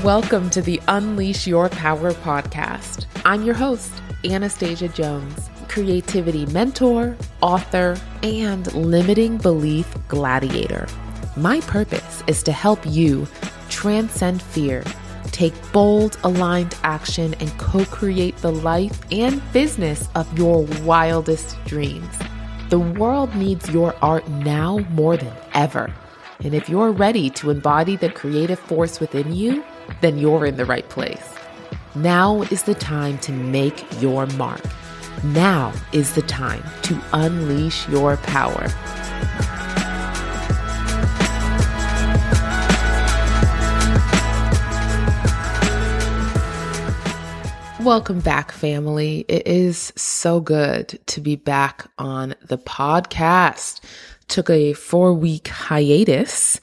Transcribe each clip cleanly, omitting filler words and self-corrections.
Welcome to the Unleash Your Power podcast. I'm your host, Anastasia Jones, creativity mentor, author, and limiting belief gladiator. My purpose is to help you transcend fear, take bold, aligned action, and co-create the life and business of your wildest dreams. The world needs your art now more than ever. And if you're ready to embody the creative force within you, then you're in the right place. Now is the time to make your mark. Now is the time to unleash your power. Welcome back, family. It is so good to be back on the podcast. Took a 4-week hiatus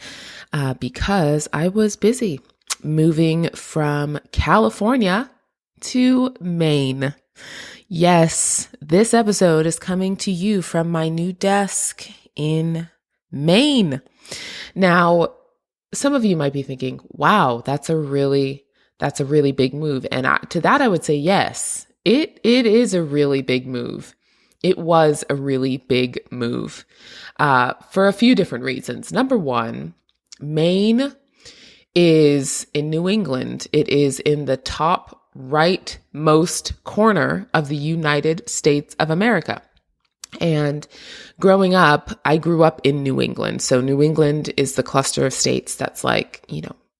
because I was busy moving from California to Maine. Yes, this episode is coming to you from my new desk in Maine. Now, some of you might be thinking, wow, that's a really big move. And to that, I would say, yes, it is a really big move. It was a really big move for a few different reasons. Number one, Maine is in New England. It is in the top rightmost corner of the United States of America. And growing up, I grew up in New England. So New England is the cluster of states that's like,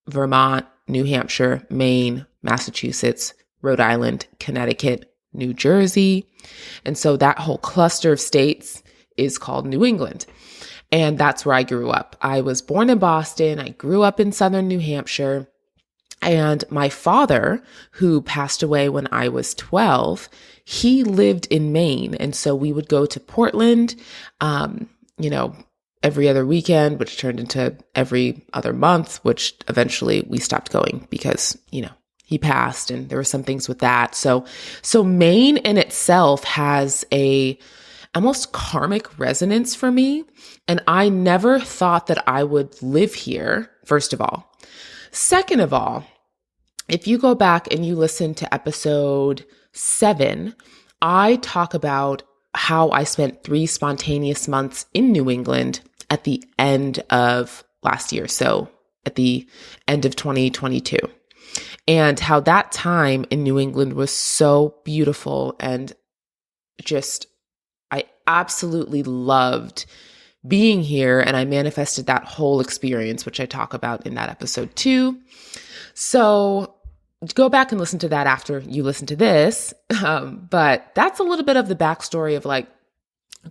Vermont, New Hampshire, Maine, Massachusetts, Rhode Island, Connecticut, New Jersey. And so that whole cluster of states is called New England. And that's where I grew up. I was born in Boston. I grew up in southern New Hampshire. And my father, who passed away when I was 12, he lived in Maine. And so we would go to Portland, every other weekend, which turned into every other month, which eventually we stopped going because, he passed and there were some things with that. So Maine in itself has a almost karmic resonance for me. And I never thought that I would live here, first of all. Second of all, if you go back and you listen to episode 7, I talk about how I spent 3 spontaneous months in New England at the end of last year. So at the end of 2022. And how that time in New England was so beautiful and I absolutely loved being here, and I manifested that whole experience, which I talk about in that episode too. So go back and listen to that after you listen to this. But that's a little bit of the backstory of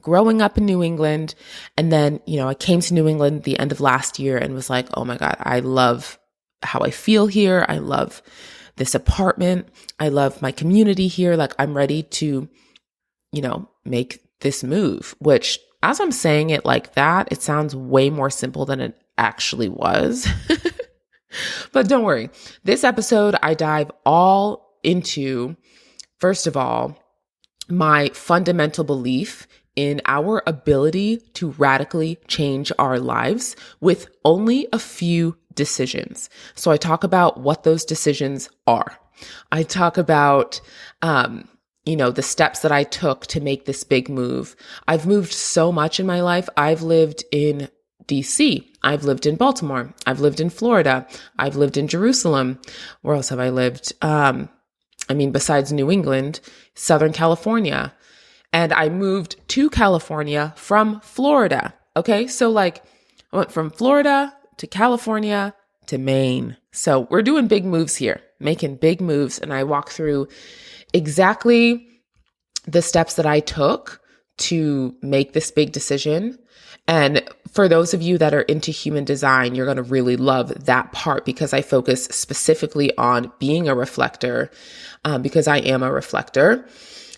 growing up in New England. And then, I came to New England at the end of last year and was like, oh my God, I love how I feel here. I love this apartment. I love my community here. I'm ready to, make this move, which as I'm saying it like that, it sounds way more simple than it actually was. But don't worry. This episode, I dive all into, first of all, my fundamental belief in our ability to radically change our lives with only a few decisions. So I talk about what those decisions are. I talk about, the steps that I took to make this big move. I've moved so much in my life. I've lived in DC. I've lived in Baltimore. I've lived in Florida. I've lived in Jerusalem. Where else have I lived? Besides New England, Southern California. And I moved to California from Florida. Okay. So I went from Florida to California to Maine. So we're doing big moves here, making big moves. And I walk through exactly the steps that I took to make this big decision. And for those of you that are into human design, you're going to really love that part because I focus specifically on being a reflector, because I am a reflector,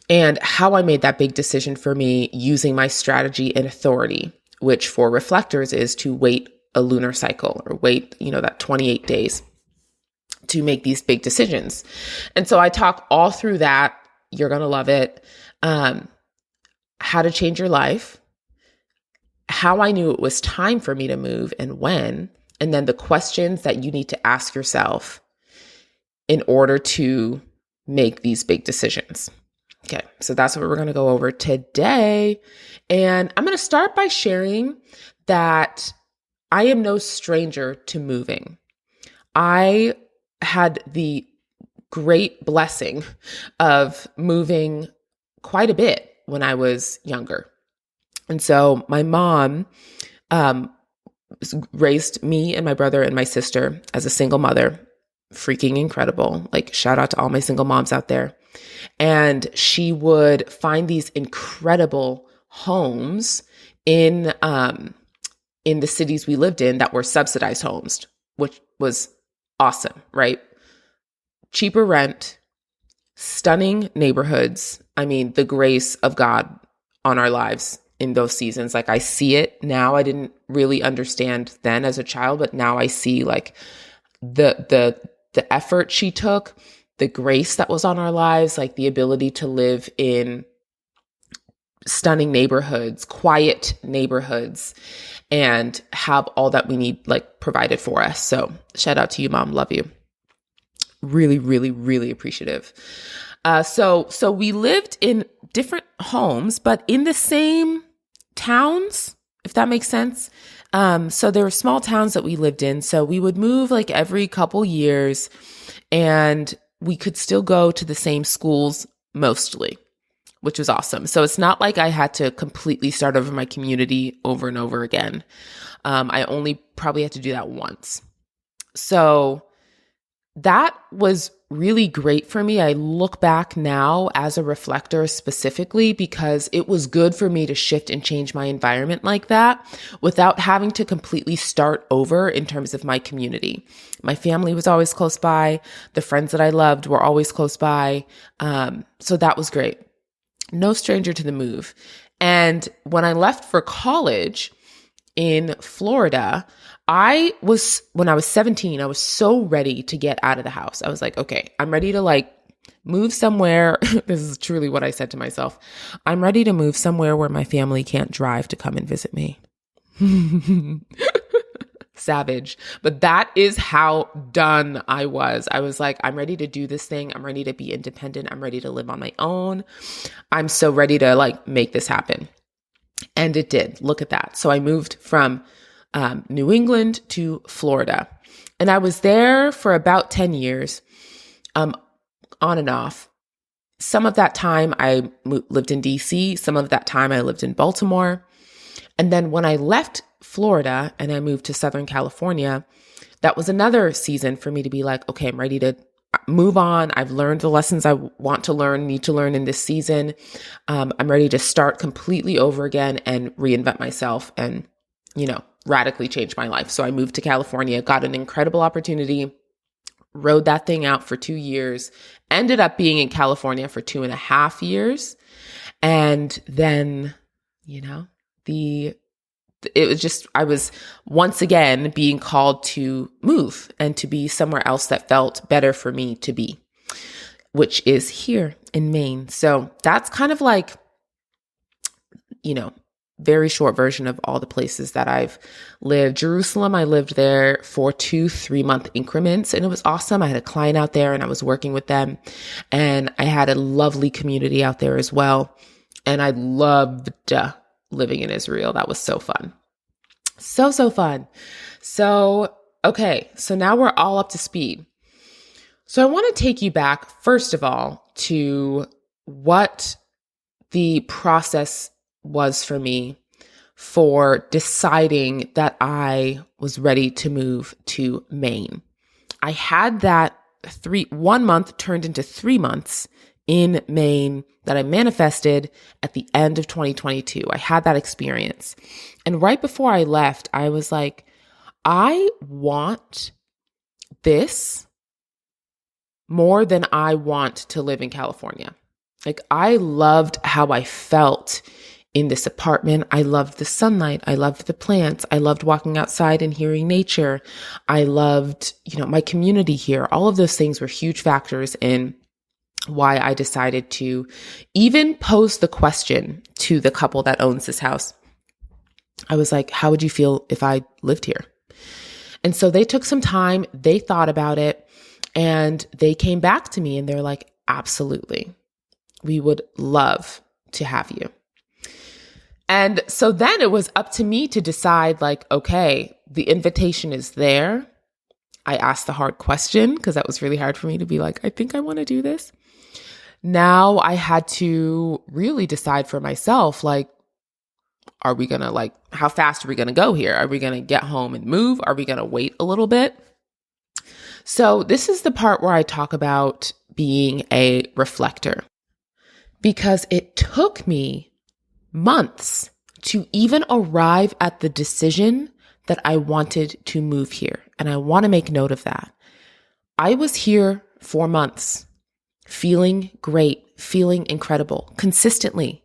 and how I made that big decision for me using my strategy and authority, which for reflectors is to wait a lunar cycle or wait, that 28 days to make these big decisions. And so I talk all through that. You're going to love it. How to change your life, how I knew it was time for me to move and when, and then the questions that you need to ask yourself in order to make these big decisions. Okay, so that's what we're going to go over today. And I'm going to start by sharing that I am no stranger to moving. I had the great blessing of moving quite a bit when I was younger. And so my mom raised me and my brother and my sister as a single mother. Freaking incredible. Like, shout out to all my single moms out there. And she would find these incredible homes in the cities we lived in that were subsidized homes, which was awesome, right? Cheaper rent, stunning neighborhoods. I mean, the grace of God on our lives in those seasons. Like, I see it now. I didn't really understand then as a child, but now I see like the effort she took, the grace that was on our lives, like the ability to live in stunning neighborhoods, quiet neighborhoods, and have all that we need like provided for us. So shout out to you, Mom. Love you. Really, really, really appreciative. So we lived in different homes, but in the same towns, if that makes sense. So there were small towns that we lived in. So we would move like every couple years, and we could still go to the same schools mostly, which was awesome. So it's not like I had to completely start over my community over and over again. I only probably had to do that once. So that was really great for me. I look back now as a reflector specifically because it was good for me to shift and change my environment like that without having to completely start over in terms of my community. My family was always close by. The friends that I loved were always close by. So that was great. No stranger to the move. And when I left for college in Florida, when I was 17, I was so ready to get out of the house. I was like, okay, I'm ready to like move somewhere. This is truly what I said to myself. I'm ready to move somewhere where my family can't drive to come and visit me. Savage. But that is how done I was. I was like, I'm ready to do this thing. I'm ready to be independent. I'm ready to live on my own. I'm so ready to like make this happen. And it did. Look at that. So I moved from New England to Florida. And I was there for about 10 years, on and off. Some of that time I lived in DC. Some of that time I lived in Baltimore. And then when I left Florida and I moved to Southern California, that was another season for me to be like, okay, I'm ready to move on. I've learned the lessons I want to learn, need to learn in this season. I'm ready to start completely over again and reinvent myself and, radically change my life. So I moved to California, got an incredible opportunity, rode that thing out for 2 years, ended up being in California for 2.5 years. And then, it was just, I was once again being called to move and to be somewhere else that felt better for me to be, which is here in Maine. So that's kind of like, very short version of all the places that I've lived. Jerusalem, I lived there for 2-3 month increments, and it was awesome. I had a client out there and I was working with them, and I had a lovely community out there as well. And I loved living in Israel. That was so fun. So fun. So, okay. So now we're all up to speed. So I want to take you back, first of all, to what the process was for me for deciding that I was ready to move to Maine. I had that 1 month turned into 3 months in Maine that I manifested at the end of 2022. I had that experience. And right before I left, I was like, I want this more than I want to live in California. Like, I loved how I felt in this apartment. I loved the sunlight. I loved the plants. I loved walking outside and hearing nature. I loved, my community here. All of those things were huge factors in why I decided to even pose the question to the couple that owns this house. I was like, how would you feel if I lived here? And so they took some time. They thought about it. And they came back to me and they're like, absolutely, we would love to have you. And so then it was up to me to decide, like, okay, the invitation is there. I asked the hard question because that was really hard for me to be like, I think I want to do this. Now I had to really decide for myself, like, are we going to, like, how fast are we going to go here? Are we going to get home and move? Are we going to wait a little bit? So this is the part where I talk about being a reflector, because it took me months to even arrive at the decision that I wanted to move here. And I want to make note of that. I was here for months, feeling great, feeling incredible, consistently,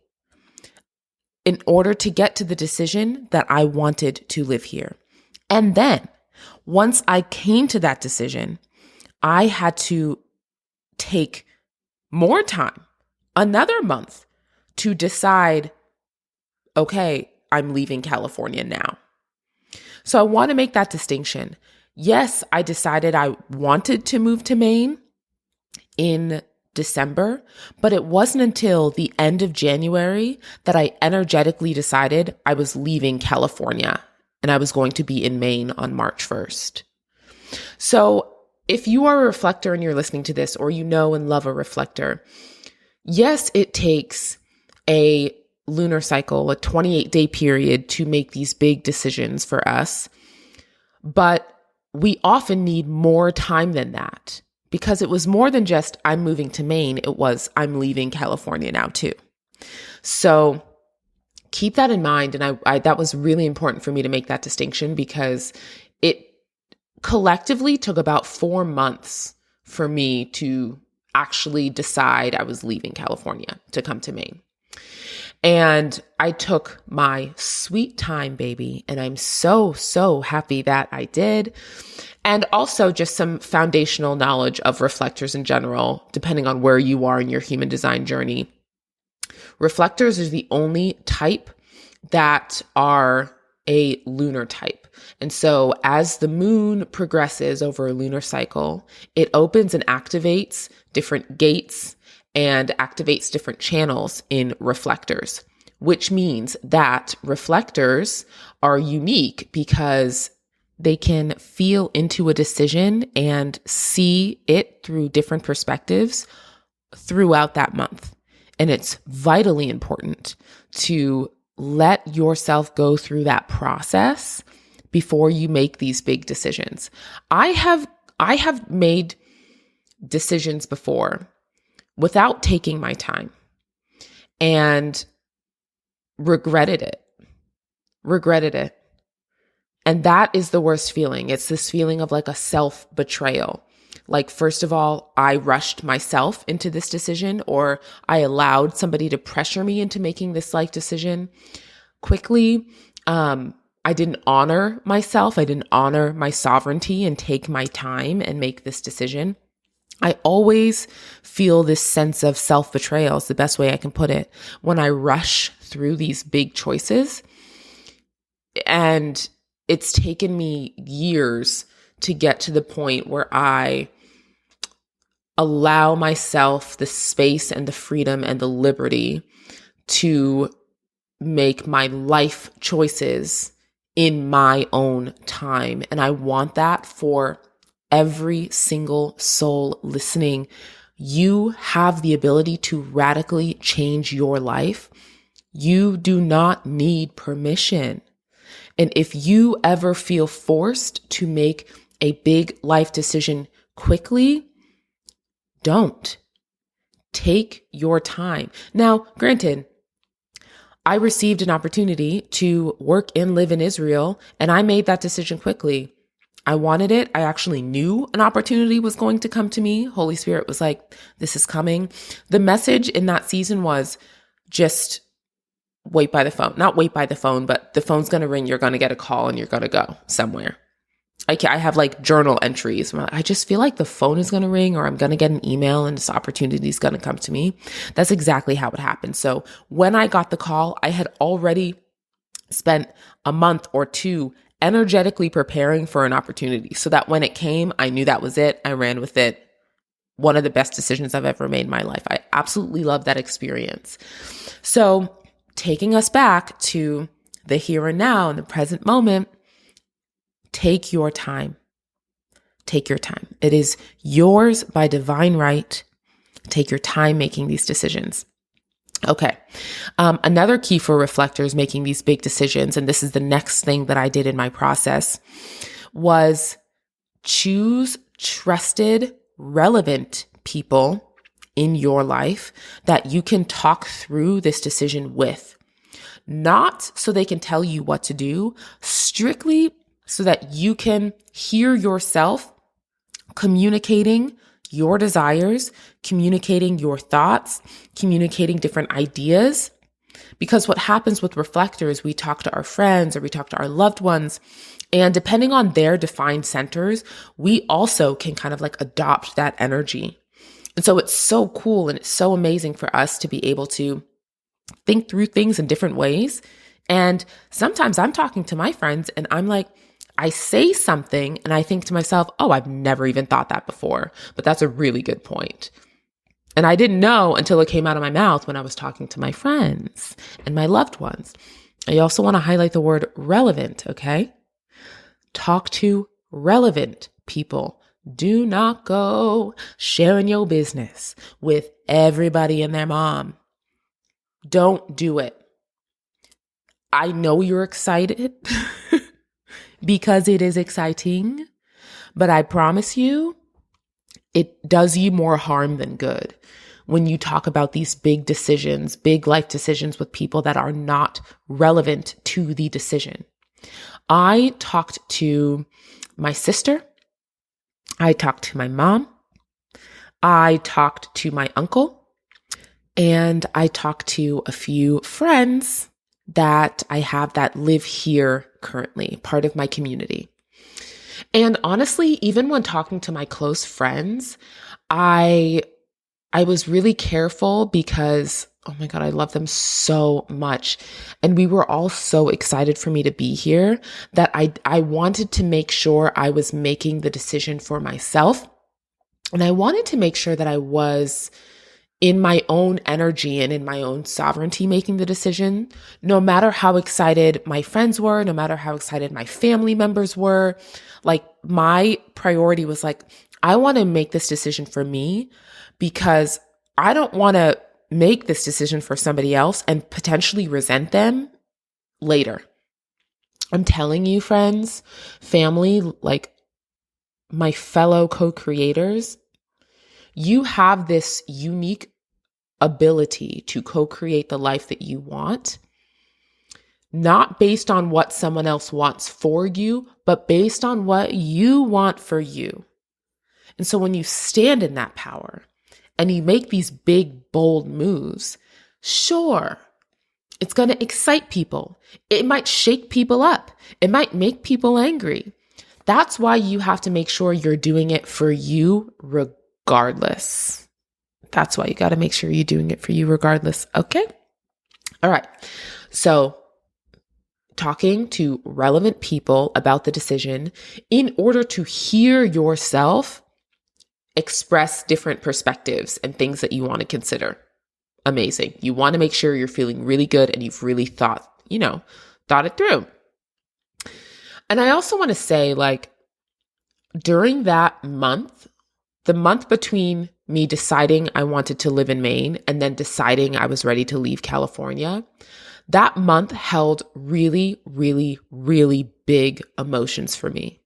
in order to get to the decision that I wanted to live here. And then once I came to that decision, I had to take more time, another month, to decide, okay, I'm leaving California now. So I want to make that distinction. Yes, I decided I wanted to move to Maine in December, but it wasn't until the end of January that I energetically decided I was leaving California and I was going to be in Maine on March 1st. So if you are a reflector and you're listening to this, or you know and love a reflector, yes, it takes a lunar cycle, a 28-day period to make these big decisions for us. But we often need more time than that, because it was more than just I'm moving to Maine. It was I'm leaving California now too. So keep that in mind. And I that was really important for me to make that distinction, because it collectively took about 4 months for me to actually decide I was leaving California to come to Maine. And I took my sweet time, baby. And I'm so, so happy that I did. And also just some foundational knowledge of reflectors in general, depending on where you are in your human design journey. Reflectors is the only type that are a lunar type. And so as the moon progresses over a lunar cycle, it opens and activates different gates and activates different channels in reflectors, which means that reflectors are unique because they can feel into a decision and see it through different perspectives throughout that month. And it's vitally important to let yourself go through that process before you make these big decisions. I have made decisions before without taking my time and regretted it. And that is the worst feeling. It's this feeling of like a self-betrayal. Like, first of all, I rushed myself into this decision, or I allowed somebody to pressure me into making this life decision quickly. I didn't honor myself. I didn't honor my sovereignty and take my time and make this decision. I always feel this sense of self-betrayal, is the best way I can put it, when I rush through these big choices. And it's taken me years to get to the point where I allow myself the space and the freedom and the liberty to make my life choices in my own time. And I want that for every single soul listening. You have the ability to radically change your life. You do not need permission. And if you ever feel forced to make a big life decision quickly, don't. Take your time. Now, granted, I received an opportunity to work and live in Israel, and I made that decision quickly. I wanted it. I actually knew an opportunity was going to come to me. Holy Spirit was like, this is coming. The message in that season was just wait by the phone. Not wait by the phone, but the phone's going to ring. You're going to get a call and you're going to go somewhere. I have like journal entries. I just feel like the phone is going to ring, or I'm going to get an email and this opportunity is going to come to me. That's exactly how it happened. So when I got the call, I had already spent a month or two energetically preparing for an opportunity so that when it came, I knew that was it. I ran with it. One of the best decisions I've ever made in my life. I absolutely love that experience. So taking us back to the here and now and the present moment, take your time. Take your time. It is yours by divine right. Take your time making these decisions. Okay. Another key for reflectors making these big decisions, and this is the next thing that I did in my process, was choose trusted, relevant people in your life that you can talk through this decision with. Not so they can tell you what to do, strictly so that you can hear yourself communicating your desires, communicating your thoughts, communicating different ideas. Because what happens with reflectors, we talk to our friends or we talk to our loved ones, and depending on their defined centers, we also can kind of like adopt that energy. And so it's so cool and it's so amazing for us to be able to think through things in different ways. And sometimes I'm talking to my friends and I'm like, I say something and I think to myself, oh, I've never even thought that before, but that's a really good point. And I didn't know until it came out of my mouth when I was talking to my friends and my loved ones. I also want to highlight the word relevant, okay? Talk to relevant people. Do not go sharing your business with everybody and their mom. Don't do it. I know you're excited because it is exciting, but I promise you, it does you more harm than good when you talk about these big decisions, big life decisions with people that are not relevant to the decision. I talked to my sister. I talked to my mom. I talked to my uncle. And I talked to a few friends that I have that live here currently, part of my community. And honestly, even when talking to my close friends, I was really careful because, oh my God, I love them so much. And we were all so excited for me to be here that I wanted to make sure I was making the decision for myself. And I wanted to make sure that I was in my own energy and in my own sovereignty making the decision, no matter how excited my friends were, no matter how excited my family members were. Like, my priority was like, I want to make this decision for me because I don't want to make this decision for somebody else and potentially resent them later. I'm telling you, friends, family, like my fellow co-creators, you have this unique ability to co-create the life that you want, not based on what someone else wants for you, but based on what you want for you. And so when you stand in that power and you make these big, bold moves, sure, it's going to excite people. It might shake people up. It might make people angry. That's why you have to make sure you're doing it for you regardless. That's why you got to make sure you're doing it for you regardless. Okay. All right. So talking to relevant people about the decision in order to hear yourself express different perspectives and things that you want to consider. Amazing. You want to make sure you're feeling really good and you've really thought it through. And I also want to say, like, during that month, the month between me deciding I wanted to live in Maine and then deciding I was ready to leave California, that month held really, really, really big emotions for me.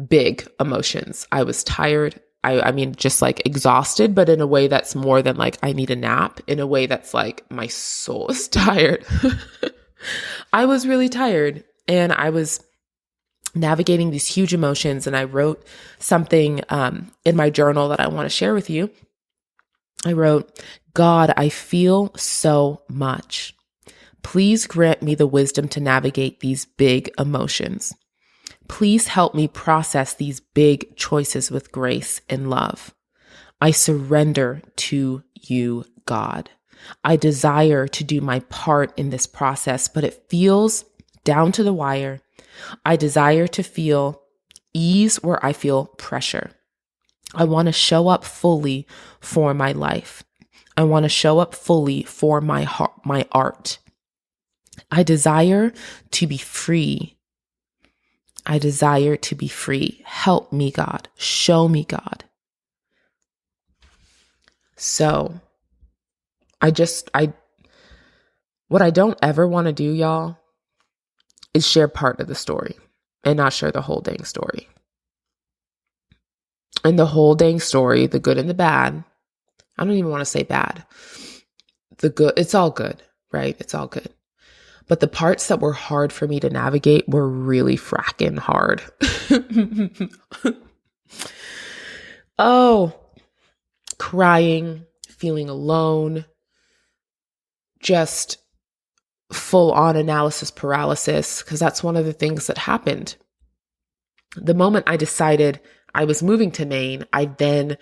Big emotions. I was tired. I mean, just like exhausted, but in a way that's more than like I need a nap, in a way that's like my soul is tired. I was really tired and I was navigating these huge emotions, and I wrote something in my journal that I want to share with you. I wrote, God, I feel so much. Please grant me the wisdom to navigate these big emotions. Please help me process these big choices with grace and love. I surrender to you, God. I desire to do my part in this process, but it feels down to the wire I desire to feel ease where I feel pressure. I want to show up fully for my life. I want to show up fully for my heart, my art. I desire to be free. I desire to be free. Help me, God. Show me, God. So what I don't ever want to do, y'all, is share part of the story and not share the whole dang story. And the whole dang story, the good and the bad, I don't even want to say bad. The good, it's all good, right? It's all good. But the parts that were hard for me to navigate were really fracking hard. Oh, crying, feeling alone, just full on analysis paralysis, because that's one of the things that happened. The moment I decided I was moving to Maine, I then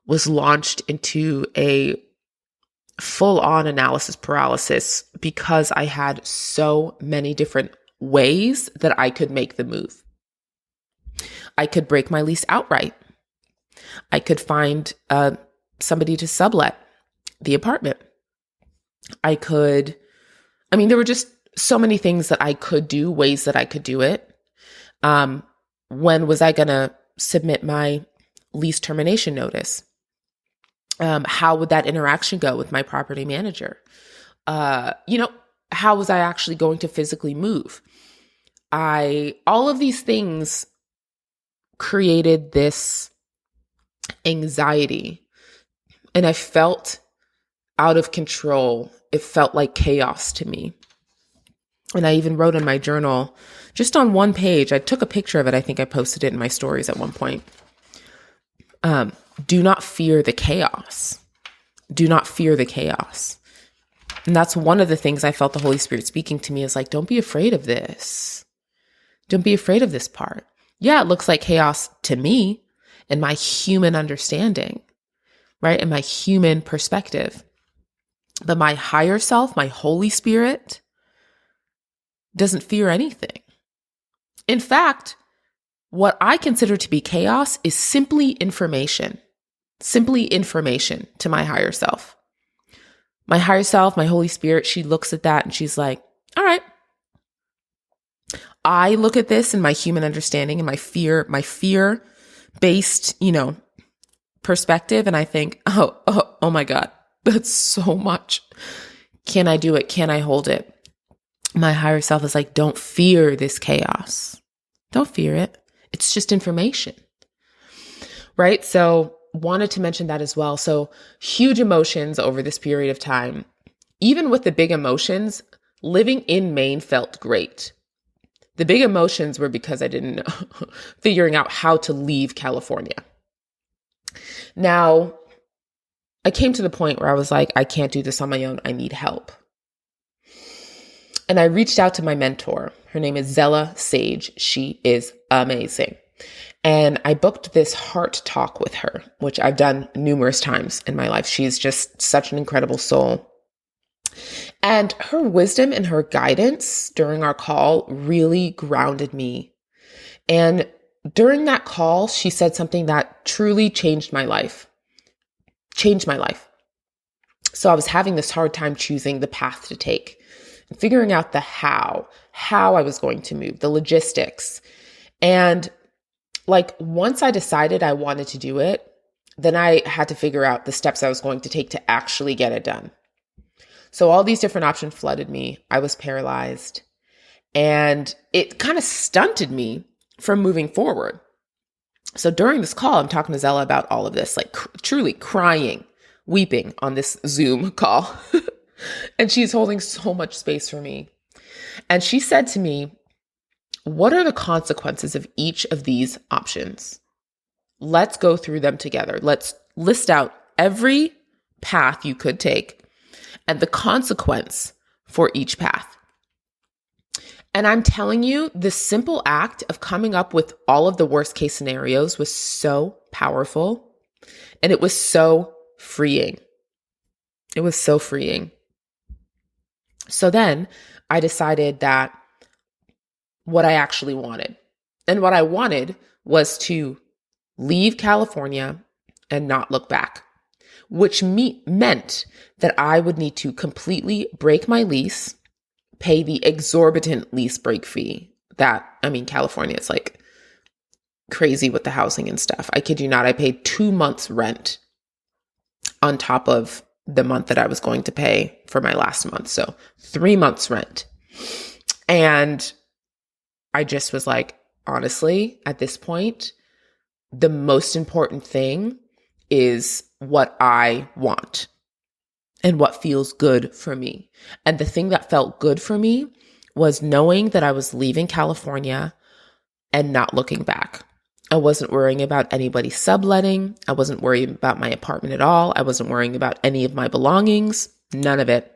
was launched into a full on analysis paralysis because I had so many different ways that I could make the move. I could break my lease outright. I could find somebody to sublet the apartment. There were just so many things that I could do, ways that I could do it. When was I going to submit my lease termination notice? How would that interaction go with my property manager? How was I actually going to physically move? All of these things created this anxiety, and I felt out of control. It felt like chaos to me. And I even wrote in my journal, just on one page, I took a picture of it. I think I posted it in my stories at one point. Do not fear the chaos. Do not fear the chaos. And that's one of the things I felt the Holy Spirit speaking to me is like, don't be afraid of this. Don't be afraid of this part. Yeah, it looks like chaos to me and my human understanding, right? And my human perspective. But my higher self, my Holy Spirit, doesn't fear anything. In fact, what I consider to be chaos is simply information to my higher self. My higher self, my Holy Spirit, she looks at that and she's like, all right. I look at this in my human understanding and my fear-based, perspective. And I think, oh my God, that's so much. Can I do it? Can I hold it? My higher self is like, don't fear this chaos. Don't fear it. It's just information, right? So wanted to mention that as well. So huge emotions over this period of time. Even with the big emotions, living in Maine felt great. The big emotions were because I didn't know, figuring out how to leave California. Now, I came to the point where I was like, I can't do this on my own. I need help. And I reached out to my mentor. Her name is Zella Sage. She is amazing. And I booked this heart talk with her, which I've done numerous times in my life. She's just such an incredible soul. And her wisdom and her guidance during our call really grounded me. And during that call, she said something that truly changed my life. So I was having this hard time choosing the path to take, and figuring out the how I was going to move, the logistics. And once I decided I wanted to do it, then I had to figure out the steps I was going to take to actually get it done. So all these different options flooded me. I was paralyzed, and it kind of stunted me from moving forward. So during this call, I'm talking to Zella about all of this, truly crying, weeping on this Zoom call. And she's holding so much space for me. And she said to me, what are the consequences of each of these options? Let's go through them together. Let's list out every path you could take and the consequence for each path. And I'm telling you, the simple act of coming up with all of the worst case scenarios was so powerful, and it was so freeing. It was so freeing. So then I decided that what I actually wanted. And what I wanted was to leave California and not look back, which meant that I would need to completely break my lease, pay the exorbitant lease break fee California is like crazy with the housing and stuff. I kid you not, I paid 2 months rent on top of the month that I was going to pay for my last month. So 3 months rent. And I just was like, honestly, at this point, the most important thing is what I want and what feels good for me. And the thing that felt good for me was knowing that I was leaving California and not looking back. I wasn't worrying about anybody subletting. I wasn't worried about my apartment at all. I wasn't worrying about any of my belongings. None of it.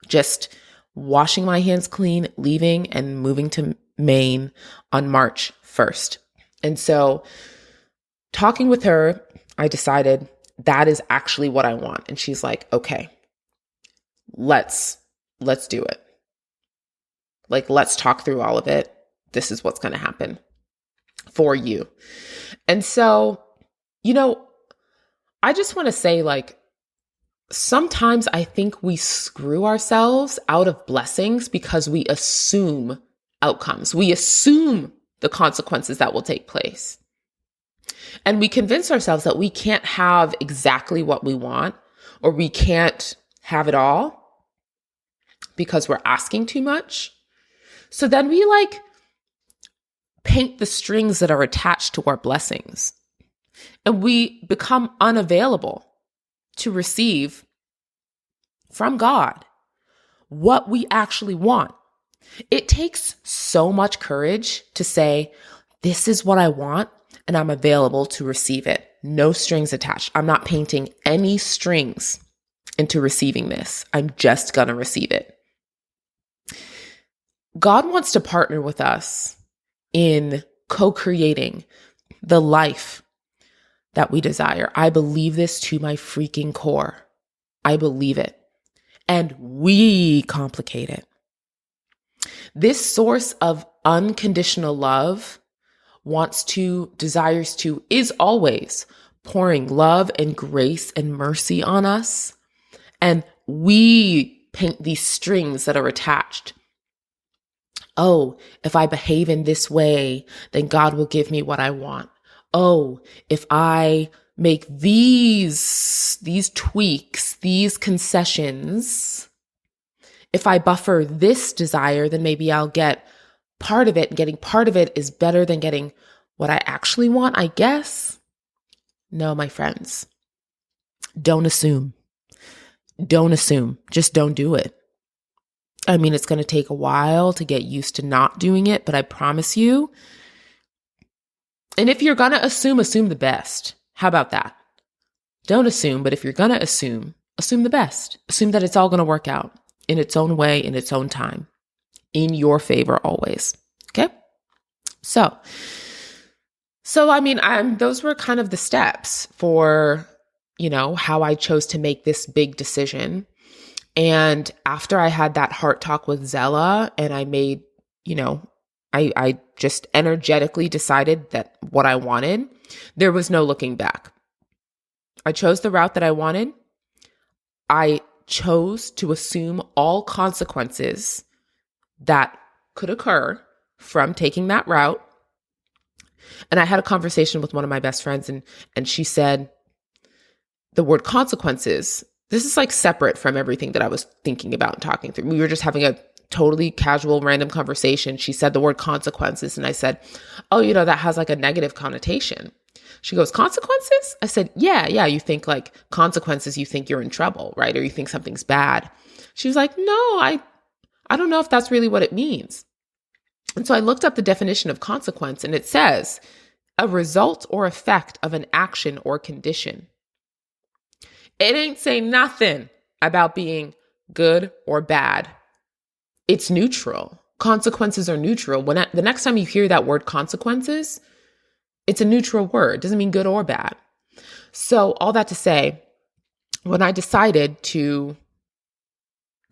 Just washing my hands clean, leaving and moving to Maine on March 1st. And so talking with her, I decided that is actually what I want. And she's like, okay, let's do it. Like, let's talk through all of it. This is what's going to happen for you. And so, I just want to say, like, sometimes I think we screw ourselves out of blessings because we assume outcomes. We assume the consequences that will take place. And we convince ourselves that we can't have exactly what we want, or we can't have it all because we're asking too much. So then we paint the strings that are attached to our blessings, and we become unavailable to receive from God what we actually want. It takes so much courage to say, this is what I want, and I'm available to receive it. No strings attached. I'm not painting any strings into receiving this. I'm just going to receive it. God wants to partner with us in co-creating the life that we desire. I believe this to my freaking core. I believe it. And we complicate it. This source of unconditional love desires to, is always pouring love and grace and mercy on us. And we paint these strings that are attached. Oh, if I behave in this way, then God will give me what I want. Oh, if I make these tweaks, these concessions, if I buffer this desire, then maybe I'll get part of it. And getting part of it is better than getting what I actually want, I guess. No, my friends, don't assume. Don't assume. Just don't do it. I mean, it's going to take a while to get used to not doing it, but I promise you. And if you're going to assume the best. How about that? Don't assume, but if you're going to assume the best. Assume that it's all going to work out in its own way, in its own time, in your favor always. Okay? So I mean, those were kind of the steps for, how I chose to make this big decision. And after I had that heart talk with Zella and I made, I just energetically decided that what I wanted, there was no looking back. I chose the route that I wanted. I chose to assume all consequences that could occur from taking that route. And I had a conversation with one of my best friends and she said the word consequences, this is like separate from everything that I was thinking about and talking through. We were just having a totally casual, random conversation. She said the word consequences. And I said, oh, that has like a negative connotation. She goes, consequences? I said, yeah. You think like consequences, you think you're in trouble, right? Or you think something's bad. She was like, no, I don't know if that's really what it means. And so I looked up the definition of consequence and it says a result or effect of an action or condition. It ain't saying nothing about being good or bad. It's neutral. Consequences are neutral. The next time you hear that word consequences, it's a neutral word. It doesn't mean good or bad. So all that to say, when I decided to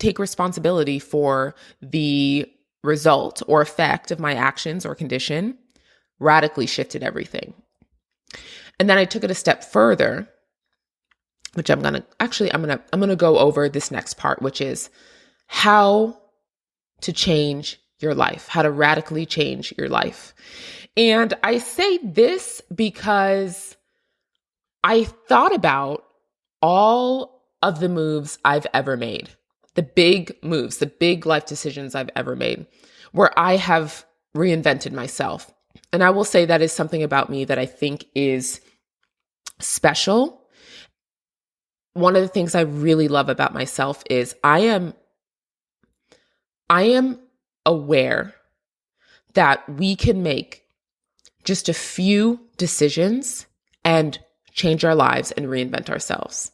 take responsibility for the result or effect of my actions or condition radically shifted everything. And then I took it a step further, which I'm going to go over this next part, which is how to change your life, how to radically change your life. And I say this because I thought about all of the moves I've ever made, the big moves, the big life decisions I've ever made, where I have reinvented myself. And I will say that is something about me that I think is special. One of the things I really love about myself is I am aware that we can make just a few decisions and change our lives and reinvent ourselves.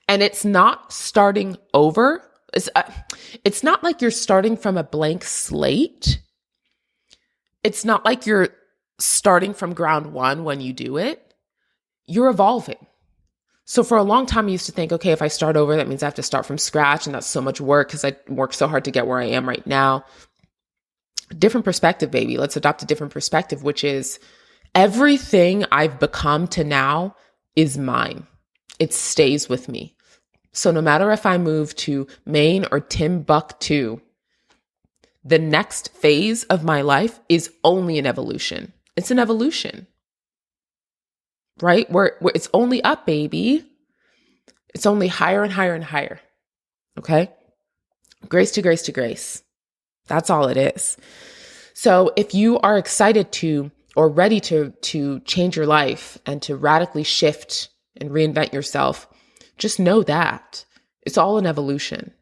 And it's not starting over. It's not like you're starting from a blank slate. It's not like you're starting from ground one when you do it. You're evolving. So for a long time, I used to think, okay, if I start over, that means I have to start from scratch. And that's so much work because I worked so hard to get where I am right now. Different perspective, baby. Let's adopt a different perspective, which is everything I've become to now is mine. It stays with me. So no matter if I move to Maine or Timbuktu, the next phase of my life is only an evolution. It's an evolution. Right? Where it's only up, baby. It's only higher and higher and higher. Okay? Grace to grace to grace. That's all it is. So if you are excited to or ready to change your life and to radically shift and reinvent yourself, just know that it's all an evolution.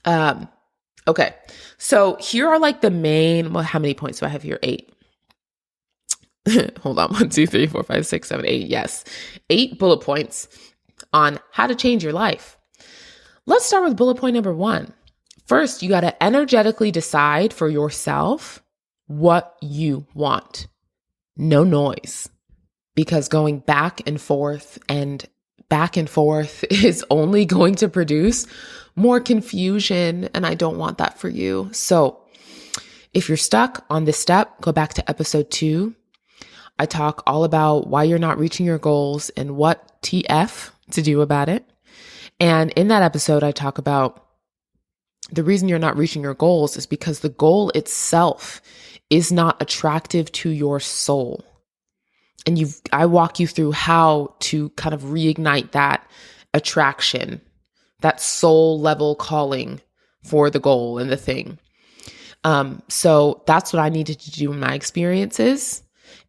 Okay. So here are like the main, well, how many points do I have here? 8. Hold on. 1, 2, 3, 4, 5, 6, 7, 8. Yes. 8 bullet points on how to change your life. Let's start with bullet point number 1. First, you got to energetically decide for yourself what you want. No noise, because going back and forth is only going to produce more confusion. And I don't want that for you. So if you're stuck on this step, go back to episode 2. I talk all about why you're not reaching your goals and what TF to do about it. And in that episode, I talk about the reason you're not reaching your goals is because the goal itself is not attractive to your soul. And I walk you through how to kind of reignite that attraction, that soul level calling for the goal and the thing. So that's what I needed to do in my experiences,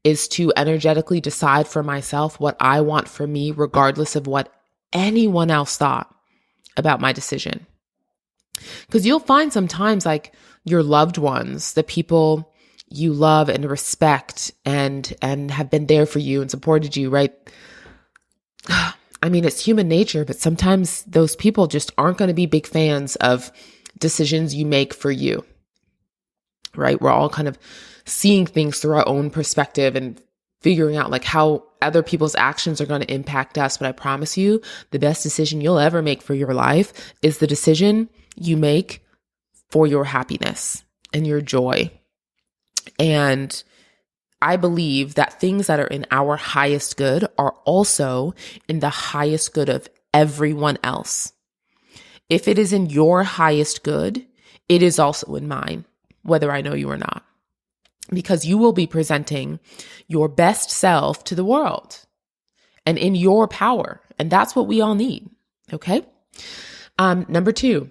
is to energetically decide for myself what I want for me, regardless of what anyone else thought about my decision. Because you'll find sometimes like your loved ones, the people you love and respect and have been there for you and supported you, right? I mean, it's human nature, but sometimes those people just aren't going to be big fans of decisions you make for you, right? We're all kind of seeing things through our own perspective and figuring out like how other people's actions are going to impact us. But I promise you, the best decision you'll ever make for your life is the decision you make for your happiness and your joy. And I believe that things that are in our highest good are also in the highest good of everyone else. If it is in your highest good, it is also in mine, whether I know you or not, because you will be presenting your best self to the world and in your power. And that's what we all need. Okay. Number 2,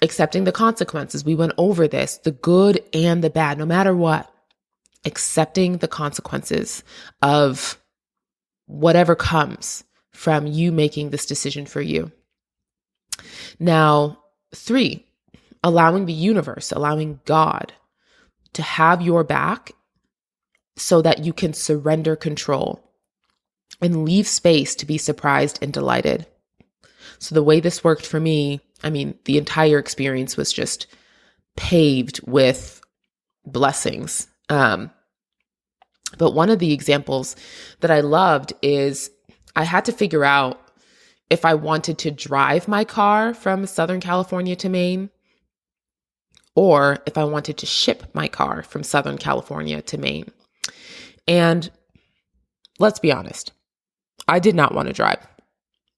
accepting the consequences. We went over this, the good and the bad, no matter what, accepting the consequences of whatever comes from you making this decision for you. Now, 3, allowing the universe, allowing God to have your back so that you can surrender control and leave space to be surprised and delighted. So the way this worked for me, I mean, the entire experience was just paved with blessings. But one of the examples that I loved is I had to figure out if I wanted to drive my car from Southern California to Maine or if I wanted to ship my car from Southern California to Maine. And let's be honest, I did not want to drive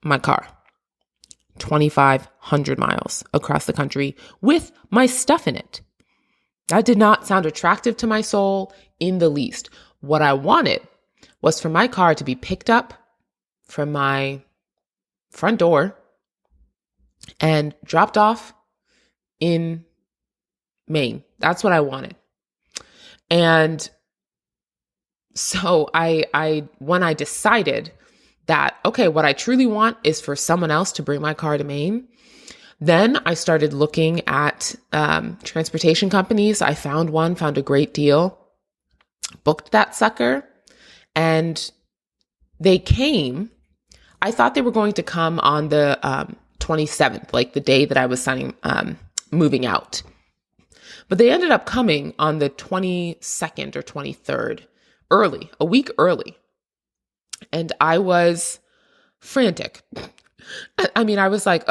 my car 2,500 miles across the country with my stuff in it. That did not sound attractive to my soul in the least. What I wanted was for my car to be picked up from my front door and dropped off in Maine. That's what I wanted. And so when I decided that, okay, what I truly want is for someone else to bring my car to Maine, then I started looking at transportation companies. I found a great deal, booked that sucker, and they came. I thought they were going to come on the 27th, like the day that I was moving out. But they ended up coming on the 22nd or 23rd, a week early. And I was frantic. I mean, I was like,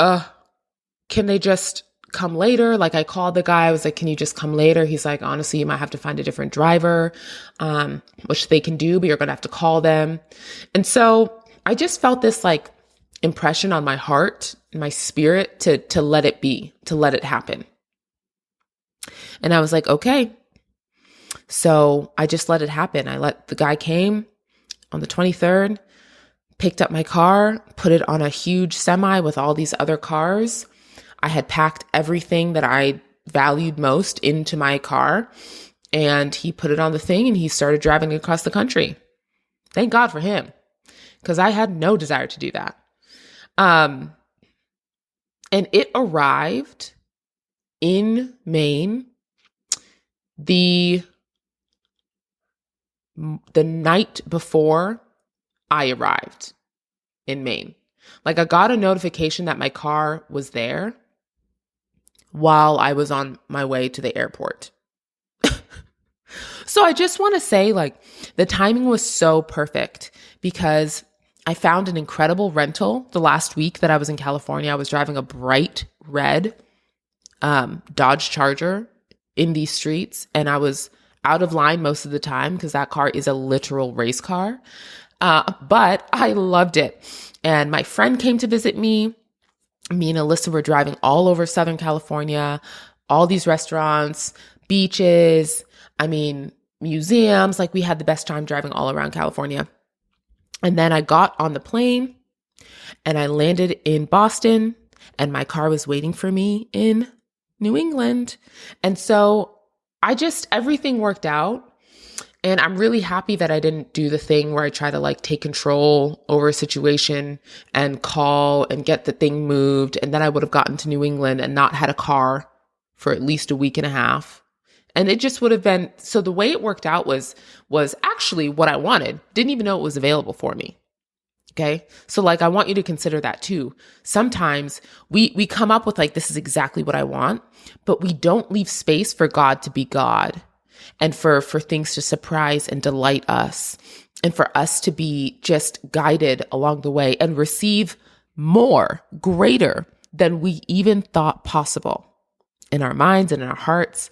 can they just come later? Like, I called the guy. I was like, can you just come later? He's like, honestly, you might have to find a different driver, which they can do, but you're going to have to call them. And so I just felt this like impression on my heart, my spirit to let it be, to let it happen. And I was like, okay. So I just let it happen. The guy came on the 23rd, picked up my car, put it on a huge semi with all these other cars. I had packed everything that I valued most into my car, and he put it on the thing and he started driving across the country. Thank God for him, because I had no desire to do that. And it arrived in Maine the night before I arrived in Maine. Like, I got a notification that my car was there while I was on my way to the airport. So I just want to say, like, the timing was so perfect because I found an incredible rental the last week that I was in California. I was driving a bright red Dodge Charger in these streets, and I was out of line most of the time because that car is a literal race car. But I loved it. And my friend came to visit me. Me and Alyssa were driving all over Southern California, all these restaurants, beaches, museums. Like, we had the best time driving all around California. And then I got on the plane and I landed in Boston, and my car was waiting for me in New England. And so everything worked out. And I'm really happy that I didn't do the thing where I try to like take control over a situation and call and get the thing moved. And then I would have gotten to New England and not had a car for at least a week and a half. And it just would have been, so the way it worked out was actually what I wanted. Didn't even know it was available for me. Okay. So like, I want you to consider that too. Sometimes we come up with like, this is exactly what I want, but we don't leave space for God to be God, and for things to surprise and delight us, and for us to be just guided along the way and receive more, greater than we even thought possible in our minds and in our hearts.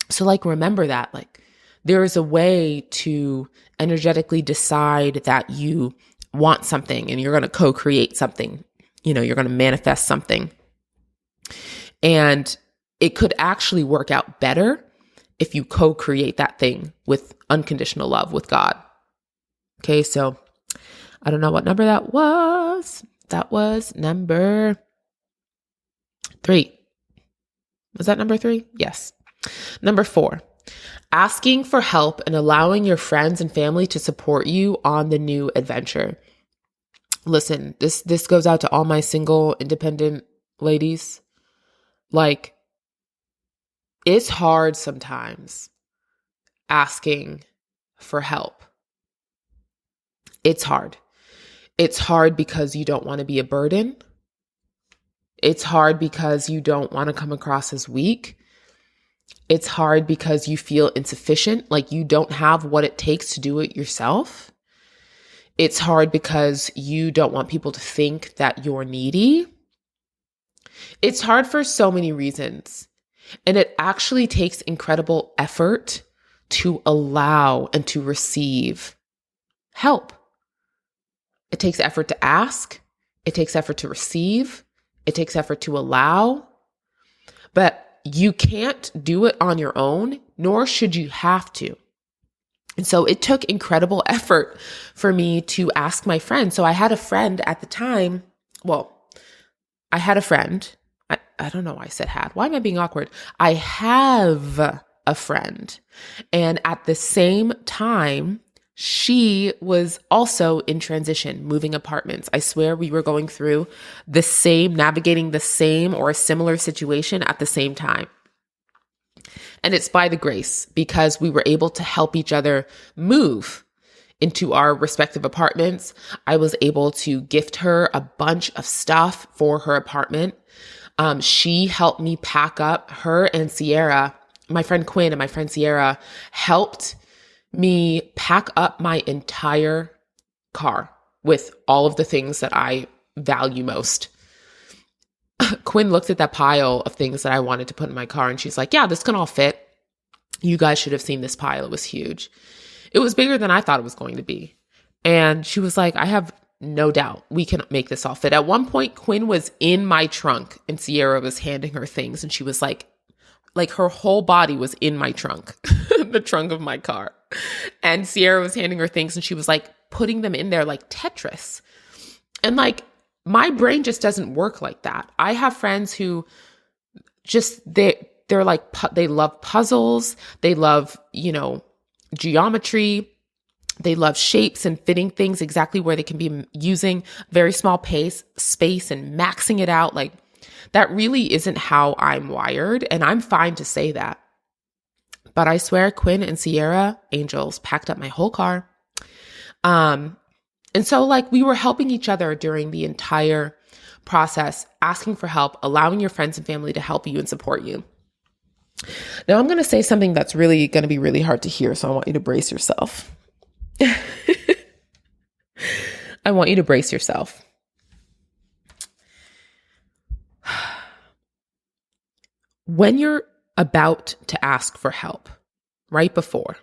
So like, remember that, like, there is a way to energetically decide that you want something and you're going to co-create something, you're going to manifest something. And it could actually work out better if you co-create that thing with unconditional love with God. Okay, so I don't know what number that was. That was number 3. Was that number 3? Yes. Number 4, asking for help and allowing your friends and family to support you on the new adventure. Listen, this goes out to all my single, independent ladies. Like, it's hard sometimes asking for help. It's hard. It's hard because you don't want to be a burden. It's hard because you don't want to come across as weak. It's hard because you feel insufficient, like you don't have what it takes to do it yourself. It's hard because you don't want people to think that you're needy. It's hard for so many reasons. And it actually takes incredible effort to allow and to receive help. It takes effort to ask. It takes effort to receive. It takes effort to allow. But you can't do it on your own, nor should you have to. And so it took incredible effort for me to ask my friend. So I had a friend at the time. Well, I had a friend. I don't know why I said had. Why am I being awkward? I have a friend. And at the same time, she was also in transition, moving apartments. I swear we were going through navigating the same or a similar situation at the same time. And it's by the grace, because we were able to help each other move into our respective apartments. I was able to gift her a bunch of stuff for her apartment. She helped me pack up. Her and Sierra, my friend Quinn and my friend Sierra, helped me pack up my entire car with all of the things that I value most. Quinn looked at that pile of things that I wanted to put in my car and she's like, yeah, this can all fit. You guys should have seen this pile. It was huge. It was bigger than I thought it was going to be. And she was like, I have no doubt we can make this all fit. At one point, Quinn was in my trunk and Sierra was handing her things and she was like her whole body was in my trunk, the trunk of my car. And Sierra was handing her things and she was like putting them in there like Tetris. And like, my brain just doesn't work like that. I have friends who just, they're like, they love puzzles. They love, geometry. They love shapes and fitting things exactly where they can be using very small space and maxing it out. Like, that really isn't how I'm wired. And I'm fine to say that. But I swear Quinn and Sierra, angels, packed up my whole car. And so like we were helping each other during the entire process, asking for help, allowing your friends and family to help you and support you. Now I'm going to say something that's really going to be really hard to hear. So I want you to brace yourself. I want you to brace yourself. When you're about to ask for help, right before,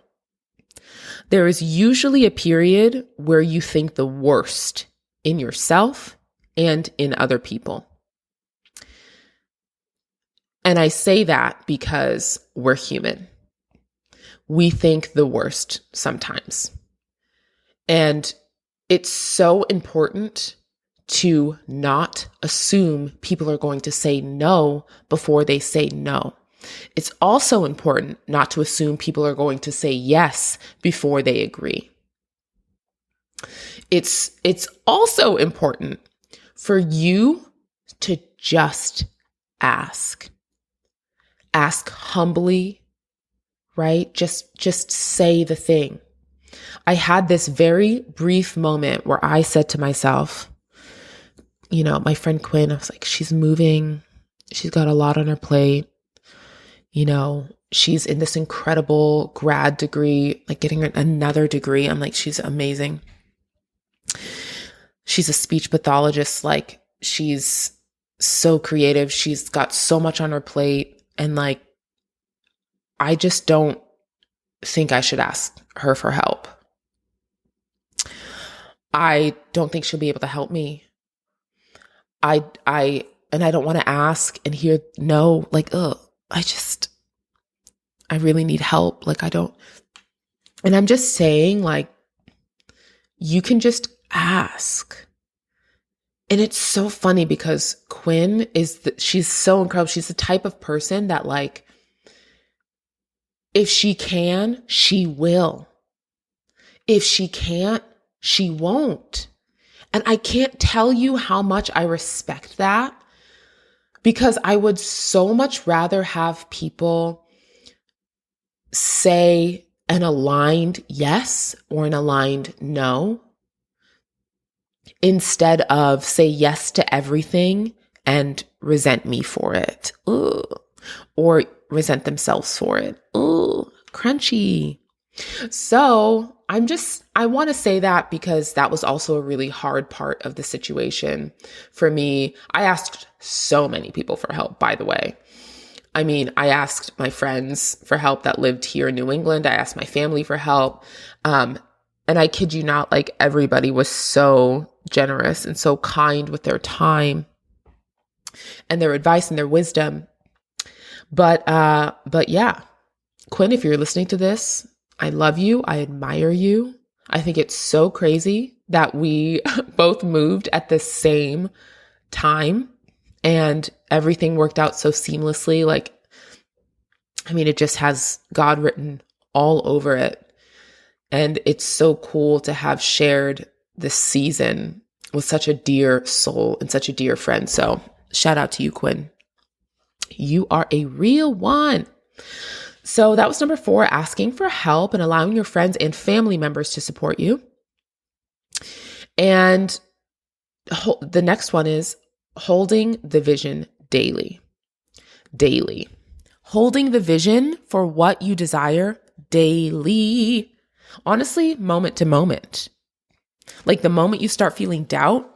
there is usually a period where you think the worst in yourself and in other people. And I say that because we're human. We think the worst sometimes. And it's so important to not assume people are going to say no before they say no. It's also important not to assume people are going to say yes before they agree. It's also important for you to just ask. Ask humbly, right? Just say the thing. I had this very brief moment where I said to myself, my friend Quinn, I was like, she's moving. She's got a lot on her plate. She's in this incredible grad degree, like getting another degree. I'm like, she's amazing. She's a speech pathologist. Like, she's so creative. She's got so much on her plate. And like, I just don't think I should ask her for help. I don't think she'll be able to help me. I don't want to ask and hear no, like, I really need help. Like, and I'm just saying, like, you can just ask. And it's so funny because Quinn she's so incredible. She's the type of person that like, if she can, she will. If she can't, she won't. And I can't tell you how much I respect that, because I would so much rather have people say an aligned yes or an aligned no instead of say yes to everything and resent me for it. Ooh. Or resent themselves for it. Ooh, crunchy. So I want to say that because that was also a really hard part of the situation for me. I asked so many people for help, by the way. I mean, I asked my friends for help that lived here in New England. I asked my family for help. And I kid you not, like everybody was so generous and so kind with their time and their advice and their wisdom. But yeah, Quinn, if you're listening to this, I love you. I admire you. I think it's so crazy that we both moved at the same time and everything worked out so seamlessly. Like, I mean, it just has God written all over it. And it's so cool to have shared this season with such a dear soul and such a dear friend. So shout out to you, Quinn. You are a real one. So that was number 4, asking for help and allowing your friends and family members to support you. And the next one is holding the vision daily. Daily. Holding the vision for what you desire daily. Honestly, moment to moment. Like the moment you start feeling doubt,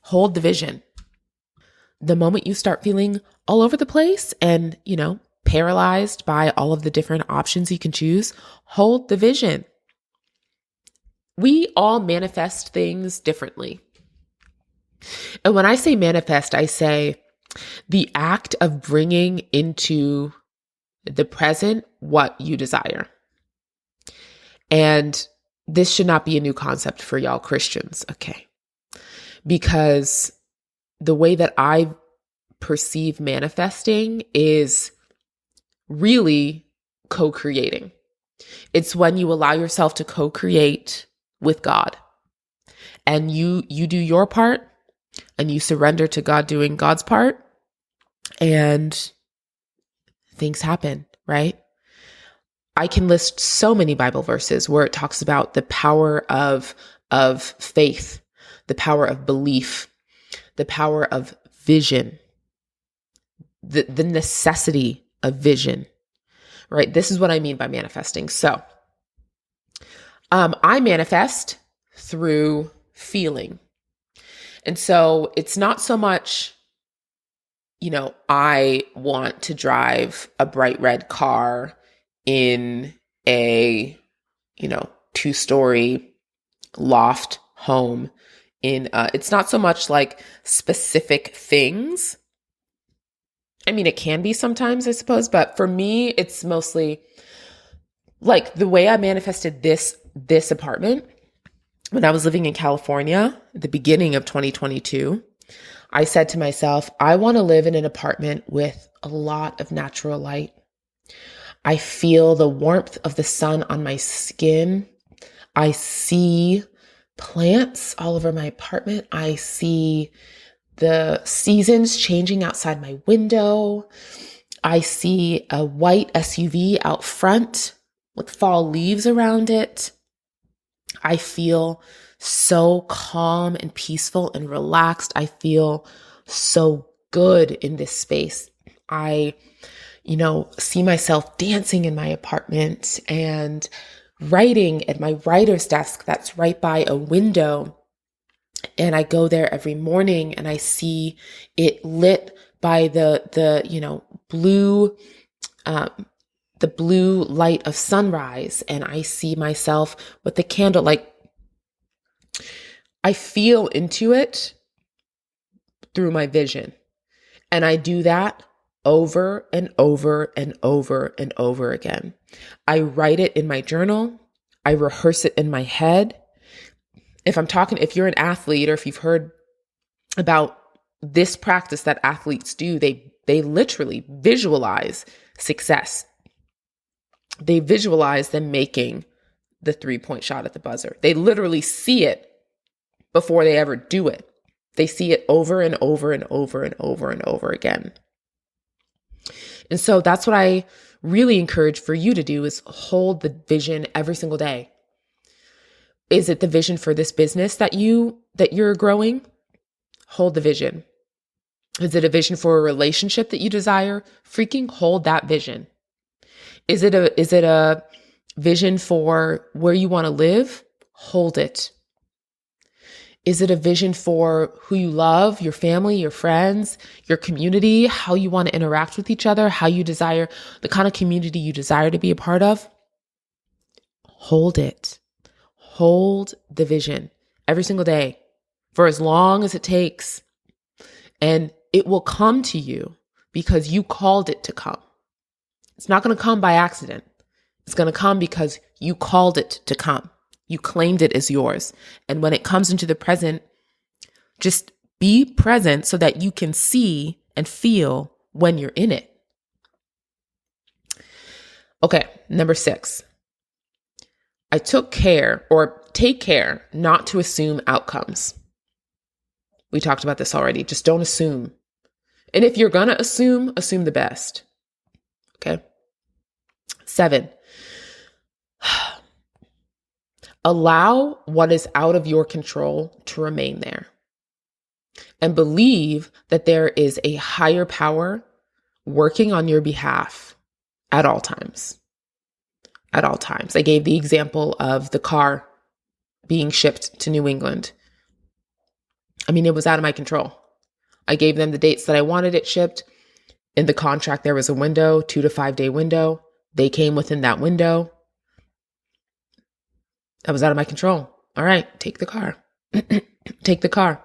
hold the vision. The moment you start feeling all over the place and, paralyzed by all of the different options you can choose, hold the vision. We all manifest things differently. And when I say manifest, I say the act of bringing into the present what you desire. And this should not be a new concept for y'all Christians, okay? Because the way that I perceive manifesting is really co-creating. It's when you allow yourself to co-create with God and you do your part and you surrender to God doing God's part and things happen, right? I can list so many Bible verses where it talks about the power of faith, the power of belief, the power of vision, the necessity of vision, right? This is what I mean by manifesting. So I manifest through feeling. And so it's not so much, I want to drive a bright red car in a, 2-story loft home it's not so much like specific things. I mean, it can be sometimes, I suppose, but for me, it's mostly like the way I manifested this apartment when I was living in California at the beginning of 2022. I said to myself, I want to live in an apartment with a lot of natural light. I feel the warmth of the sun on my skin. I see plants all over my apartment. I see the seasons changing outside my window. I see a white SUV out front with fall leaves around it. I feel so calm and peaceful and relaxed. I feel so good in this space. I, see myself dancing in my apartment and writing at my writer's desk that's right by a window. And I go there every morning and I see it lit by the blue light of sunrise. And I see myself with the candle, like I feel into it through my vision. And I do that over and over and over and over again. I write it in my journal. I rehearse it in my head. If you're an athlete or if you've heard about this practice that athletes do, they literally visualize success. They visualize them making the 3-point shot at the buzzer. They literally see it before they ever do it. They see it over and over and over and over and over again. And so that's what I really encourage for you to do is hold the vision every single day. Is it the vision for this business that you're growing? Hold the vision. Is it a vision for a relationship that you desire? Freaking hold that vision. Is it a vision for where you want to live? Hold it. Is it a vision for who you love, your family, your friends, your community, how you want to interact with each other, how you desire, the kind of community you desire to be a part of? Hold it. Hold the vision every single day for as long as it takes. And it will come to you because you called it to come. It's not going to come by accident. It's going to come because you called it to come. You claimed it as yours. And when it comes into the present, just be present so that you can see and feel when you're in it. Okay, number 6. I take care not to assume outcomes. We talked about this already. Just don't assume. And if you're going to assume the best. Okay. 7. Allow what is out of your control to remain there. And believe that there is a higher power working on your behalf at all times. At all times. I gave the example of the car being shipped to New England. I mean, it was out of my control. I gave them the dates that I wanted it shipped. In the contract, there was a window, 2 to 5 day window. They came within that window. That was out of my control. All right, take the car. Take the car.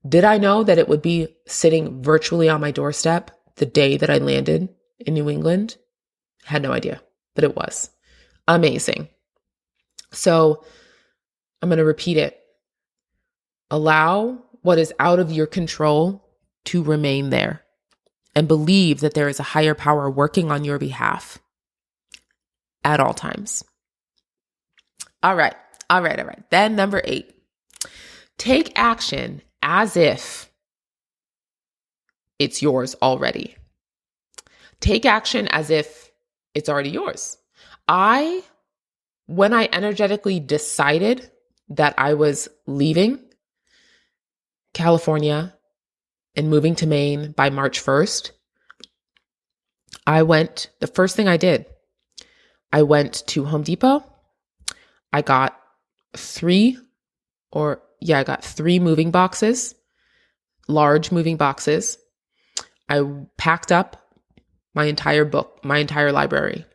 Did I know that it would be sitting virtually on my doorstep the day that I landed in New England? Had no idea, but it was amazing. So I'm going to repeat it. Allow what is out of your control to remain there and believe that there is a higher power working on your behalf at all times. All right. Then number 8, take action as if it's yours already. Take action as if it's already yours. When I energetically decided that I was leaving California and moving to Maine by March 1st, the first thing I did, I went to Home Depot. I got 3 moving boxes, large moving boxes. I packed up my entire library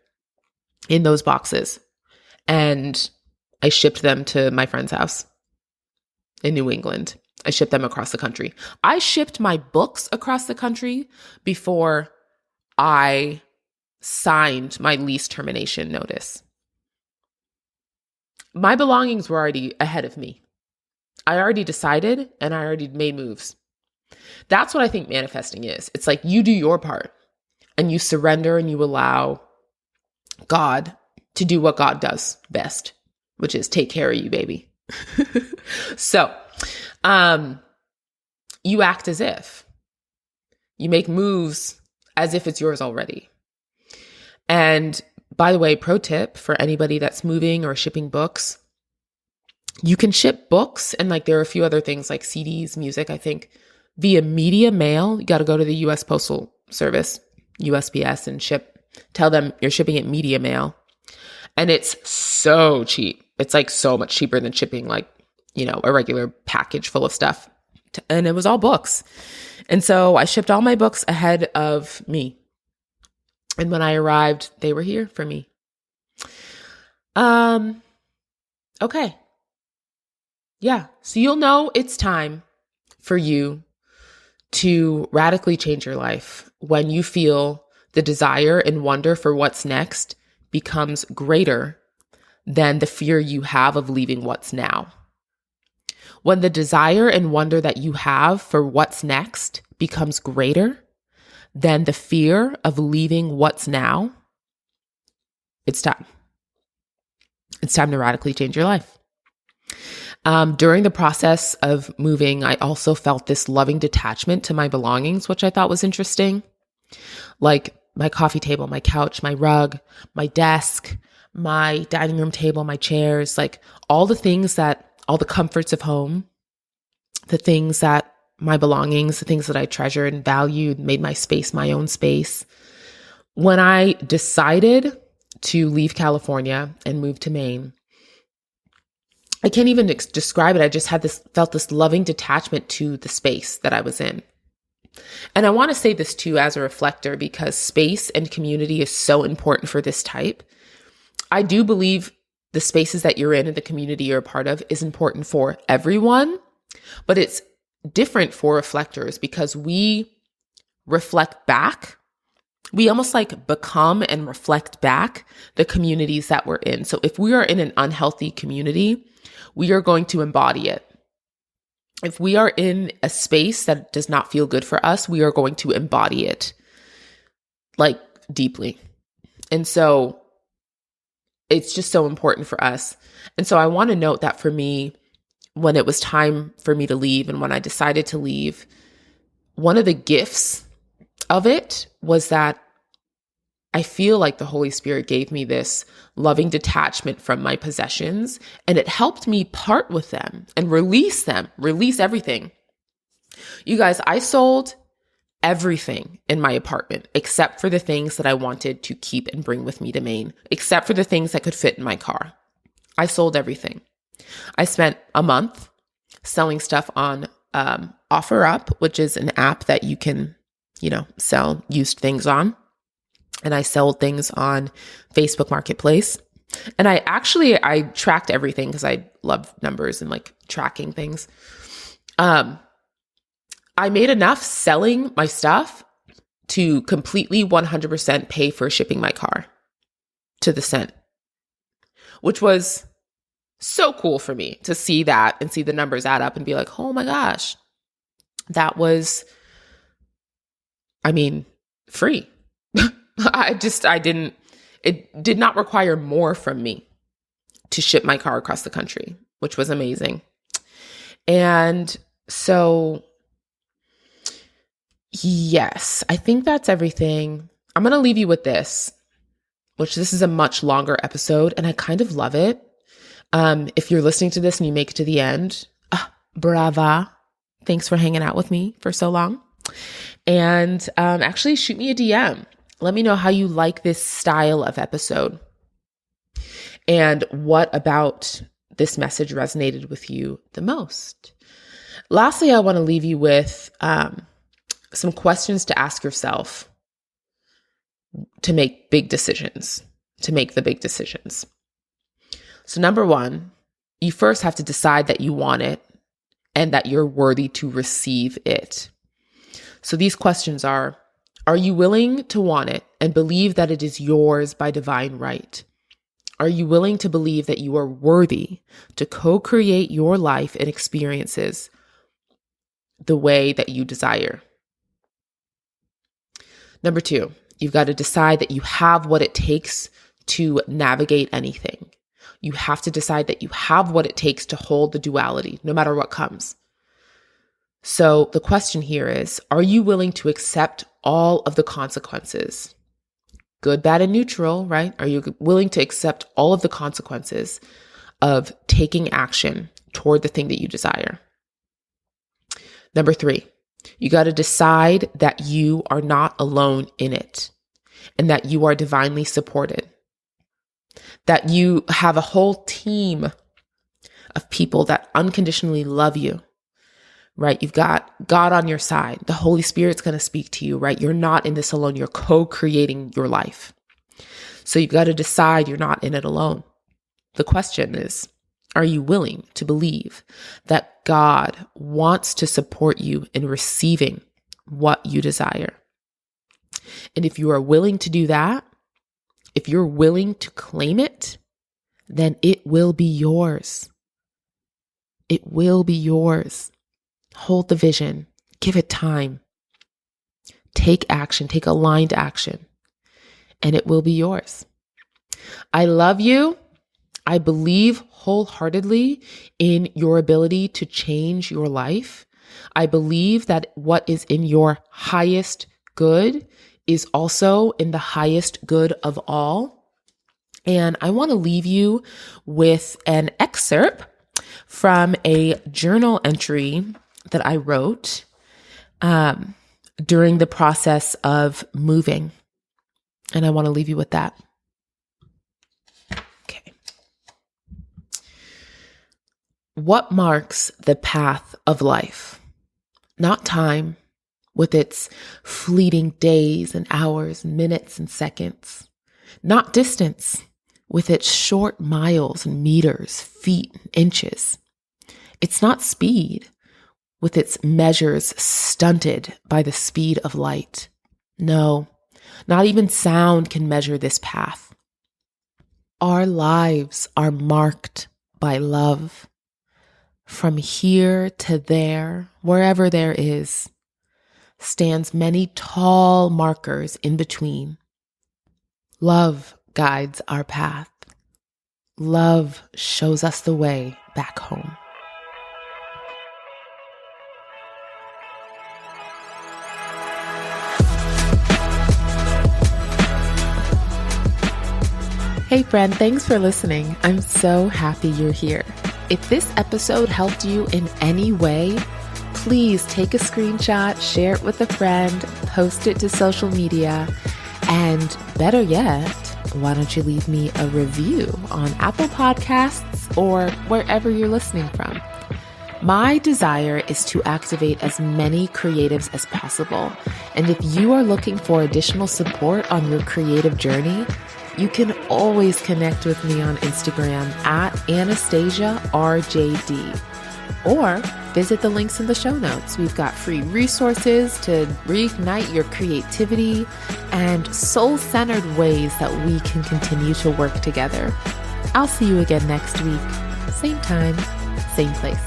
in those boxes, and I shipped them to my friend's house in New England. I shipped them across the country. I shipped my books across the country before I signed my lease termination notice. My belongings were already ahead of me. I already decided and I already made moves. That's what I think manifesting is. It's like you do your part and you surrender and you allow God to do what God does best, which is take care of you, baby. So, you act as if. You make moves as if it's yours already. And by the way, pro tip for anybody that's moving or shipping books, you can ship books and there are a few other things like CDs, music, I think, via media mail. You got to go to the U.S. Postal Service, USPS, and tell them you're shipping it media mail. And it's so cheap. It's so much cheaper than shipping a regular package full of stuff. And it was all books. And so I shipped all my books ahead of me. And when I arrived, they were here for me. Okay. Yeah. So you'll know it's time for you to radically change your life when you feel the desire and wonder for what's next becomes greater than the fear you have of leaving what's now. When the desire and wonder that you have for what's next becomes greater than the fear of leaving what's now, it's time. It's time to radically change your life. During the process of moving, I also felt this loving detachment to my belongings, which I thought was interesting. Like my coffee table, my couch, my rug, my desk, my dining room table, my chairs, all the comforts of home, the things that my belongings, the things that I treasured and valued, made my space my own space. When I decided to leave California and move to Maine, I can't even describe it. I just felt this loving detachment to the space that I was in. And I want to say this too as a reflector, because space and community is so important for this type. I do believe the spaces that you're in and the community you're a part of is important for everyone, but it's different for reflectors because we reflect back. We almost like become and reflect back the communities that we're in. So if we are in an unhealthy community, we are going to embody it. If we are in a space that does not feel good for us, we are going to embody it like deeply. And so it's just so important for us. And so I want to note that for me, when it was time for me to leave and when I decided to leave, one of the gifts of it was that I feel like the Holy Spirit gave me this loving detachment from my possessions, and it helped me part with them, release everything. You guys, I sold everything in my apartment except for the things that I wanted to keep and bring with me to Maine, except for the things that could fit in my car. I sold everything. I spent a month selling stuff on OfferUp, which is an app that you can, sell used things on. And I sold things on Facebook Marketplace. And I tracked everything because I love numbers and like tracking things. I made enough selling my stuff to completely 100% pay for shipping my car to the cent, which was so cool for me to see that and see the numbers add up and be like, oh my gosh, that was, free. It did not require more from me to ship my car across the country, which was amazing. And so, yes, I think that's everything. I'm going to leave you with this, which this is a much longer episode and I kind of love it. If you're listening to this and you make it to the end, brava. Thanks for hanging out with me for so long. And actually shoot me a DM. Let me know how you like this style of episode and what about this message resonated with you the most. Lastly, I want to leave you with some questions to ask yourself to make the big decisions. So number one, you first have to decide that you want it and that you're worthy to receive it. So these questions are you willing to want it and believe that it is yours by divine right? Are you willing to believe that you are worthy to co-create your life and experiences the way that you desire? Number two, you've got to decide that you have what it takes to navigate anything. You have to decide that you have what it takes to hold the duality, no matter what comes. So the question here is, are you willing to accept all of the consequences? Good, bad, and neutral, right? Are you willing to accept all of the consequences of taking action toward the thing that you desire? Number three, you got to decide that you are not alone in it and that you are divinely supported, that you have a whole team of people that unconditionally love you, right? You've got God on your side. The Holy Spirit's going to speak to you, right? You're not in this alone. You're co-creating your life. So you've got to decide you're not in it alone. The question is, are you willing to believe that God wants to support you in receiving what you desire? And if you are willing to do that, if you're willing to claim it, then it will be yours. It will be yours. Hold the vision, give it time, take action, take aligned action, and it will be yours. I love you. I believe wholeheartedly in your ability to change your life. I believe that what is in your highest good is also in the highest good of all. And I want to leave you with an excerpt from a journal entry that I wrote during the process of moving. And I want to leave you with that. Okay. What marks the path of life? Not time, with its fleeting days and hours, minutes and seconds. Not distance, with its short miles and meters, feet and inches. It's not speed, with its measures stunted by the speed of light. No, not even sound can measure this path. Our lives are marked by love. From here to there, wherever there is, stands many tall markers in between. Love guides our path. Love shows us the way back home. Hey friend, thanks for listening. I'm so happy you're here. If this episode helped you in any way, please take a screenshot, share it with a friend, post it to social media, and better yet, why don't you leave me a review on Apple Podcasts or wherever you're listening from? My desire is to activate as many creatives as possible. And if you are looking for additional support on your creative journey, you can always connect with me on Instagram at AnastasiaRJD or visit the links in the show notes. We've got free resources to reignite your creativity and soul-centered ways that we can continue to work together. I'll see you again next week. Same time, same place.